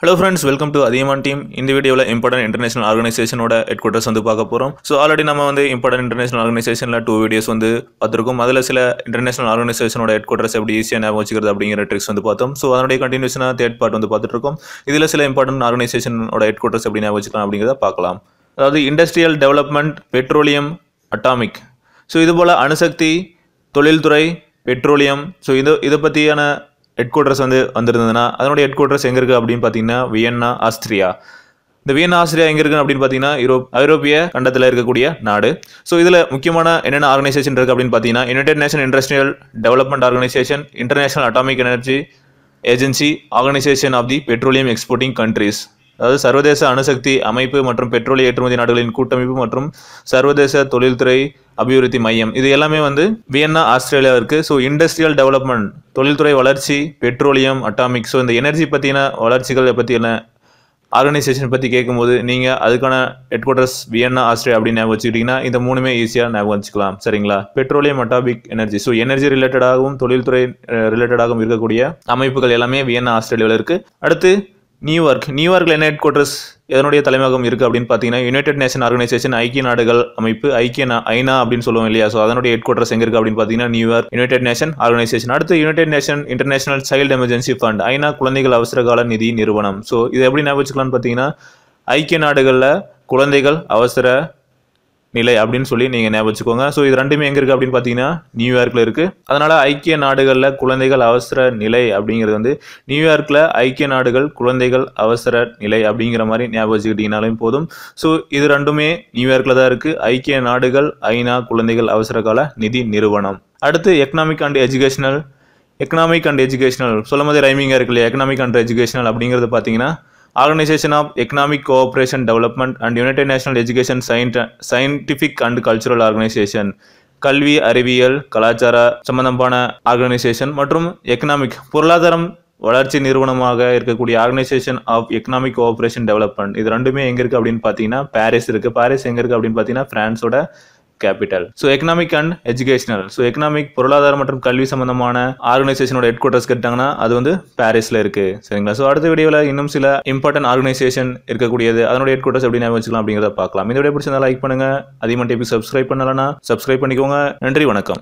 Hello friends, welcome to Adiyaman team. இந்த வீடியோல important international organization ஓட headquarters வந்து பார்க்க போறோம். So already நம்ம வந்து important international organizationல 2 வீடியோஸ் வந்து பார்த்திருக்கோம். அதுல சில international organization ஓட headquarters எப்படி ஈஸியா ஞாபகம் வச்சுக்கிறது அப்படிங்கிற ட்ரிக்ஸ் வந்து பார்த்தோம். So அதனுடைய கண்டினியூஷனா third part வந்து பார்த்துட்டு இருக்கோம். இதுல சில important organization ஓட headquarters எப்படி ஞாபகம் வச்சுக்கலாம் அப்படிங்கறத பார்க்கலாம். அதாவது industrial development, petroleum, atomic. So இது போல அணுசக்தி, தொழில்துறை, பெட்ரோலியம். So இத பத்தியான headquarters வந்து வந்திருந்ததுன்னா அதனுடைய headquarters எங்க இருக்கு அப்படின்னு பார்த்தீங்கன்னா வியன்னா, ஆஸ்திரியா. இந்த வியன்னா, ஆஸ்திரியா எங்க இருக்கு அப்படின்னு பார்த்தீங்கன்னா ஐரோப்பிய கண்டத்தில் இருக்கக்கூடிய நாடு. ஸோ இதில் முக்கியமான என்னென்ன ஆர்கனைசேஷன் இருக்கு அப்படின்னு பார்த்தீங்கன்னா United Nation Industrial Development Organisation, International Atomic Energy Agency, Organisation of the Petroleum Exporting Countries, அதாவது சர்வதேச அணுசக்தி அமைப்பு மற்றும் பெட்ரோலிய ஏற்றுமதி நாடுகளின் கூட்டமைப்பு மற்றும் சர்வதேச தொழில்துறை அபிவிருத்தி மையம். இது எல்லாமே வந்து வியன்னா, ஆஸ்திரேலியா இருக்கு. ஸோ இண்டஸ்ட்ரியல் டெவலப்மெண்ட், தொழில்துறை வளர்ச்சி, பெட்ரோலியம், அட்டாமிக். ஸோ இந்த எனர்ஜி பற்றின வளர்ச்சிகளை பற்றின ஆர்கனைசேஷன் பற்றி கேட்கும்போது நீங்கள் அதுக்கான ஹெட்குவார்ட்டர்ஸ் வியன்னா, ஆஸ்திரேலியா அப்படின்னு ஞாபகம் வச்சுக்கிட்டிங்கன்னா இந்த மூணுமே ஈஸியாக ஞாபகம் வச்சுக்கலாம். சரிங்களா? Petroleum, atomic energy. So energy ரிலேட்டடாகவும் தொழில்துறை ரிலேட்டடாகவும் இருக்கக்கூடிய அமைப்புகள் எல்லாமே வியன்னா, ஆஸ்திரேலியாவில் இருக்குது. அடுத்து நியூயார்க்கில் என்ன ஹெட்குவார்ட்டர்ஸ், எதனுடைய தலைமையகம் இருக்குது அப்படின்னு பார்த்தீங்கன்னா யுனைடெட் நேஷன் ஆர்கனைசேஷன், ஐக்கிய நாடுகள் அமைப்பு, ஐநா அப்படின்னு சொல்லுவோம் இல்லையா? ஸோ அதனுடைய ஹெட்குவார்ட்டர்ஸ் எங்கே இருக்குது அப்படின்னு பார்த்தீங்கன்னா நியூயார்க், யுனைடெட் நேஷன் ஆர்கனைசேஷன். அடுத்து United nation international child emergency fund, ஐநா குழந்தைகள் அவசரகால நிதி நிறுவனம். ஸோ இது எப்படி ஞாபகம் வச்சுக்கலாம்னு பார்த்தீங்கன்னா ஐக்கிய நாடுகளில் குழந்தைகள் அவசர நிலை அப்படின்னு சொல்லி நீங்கள் ஞாபகம் வச்சுக்கோங்க. ஸோ இது ரெண்டுமே எங்கே இருக்குது அப்படின்னு பார்த்தீங்கன்னா நியூயார்க்கில் இருக்குது. அதனால் ஐக்கிய நாடுகளில் குழந்தைகள் அவசர நிலை அப்படிங்கிறது வந்து நியூயார்க்கில் ஐக்கிய நாடுகள் குழந்தைகள் அவசர நிலை அப்படிங்கிற மாதிரி ஞாபகம் வச்சுக்கிட்டீங்கனாலும் போதும். ஸோ இது ரெண்டுமே நியூயார்க்கில் தான் இருக்குது. ஐக்கிய நாடுகள், ஐநா குழந்தைகள் அவசர கால நிதி நிறுவனம். அடுத்து எக்கனாமிக் அண்ட் எஜுகேஷனல் சொல்லும் போதே ரைமிங்காக இருக்கு இல்லையா? எக்கனாமிக் அண்ட் எஜுகேஷனல் அப்படிங்கிறது பார்த்தீங்கன்னா Organization of Economic Cooperation Development and United National Education Scientific and Cultural Organization, கல்வி, அறிவியல், கலாச்சார சம்பந்தமான ஆர்கனைசேஷன் மற்றும் எக்கனாமிக் பொருளாதாரம் வளர்ச்சி நிறுவனமாக இருக்கக்கூடிய Organisation of Economic Cooperation Development. இது ரெண்டுமே எங்க இருக்கு அப்படின்னு பார்த்தீங்கன்னா பாரிஸ் இருக்கு. பாரிஸ் எங்க இருக்கு அப்படின்னு பார்த்தீங்கன்னா பிரான்ஸோட capital. So economic and educational, so economic பொருளாதாரம் மற்றும் கல்வி சம்பந்தமான ஆர்கனைசேஷனோட ஹெட்குவார்ட்டர்ஸ் கேட்டாங்கன்னா அது வந்து பாரிஸ்ல இருக்கு. சரிங்களா? ஸோ அடுத்த வீடியோவில் இன்னும் சில இம்பார்ட்டன்ட் ஆர்கனைசேஷன் இருக்கக்கூடியது, அதனுடைய ஹெட்குவார்ட்டர்ஸ் எப்படி ஞாபகம் வச்சுக்கலாம் அப்படிங்கிறத பார்க்கலாம். இந்த வீடியோ பிடிச்சிருந்தா லைக் பண்ணுங்க. அதிகமாக டிவி சப்ஸ்கிரைப் பண்ணலன்னா சப்ஸ்கிரைப் பண்ணிக்கோங்க. நன்றி, வணக்கம்.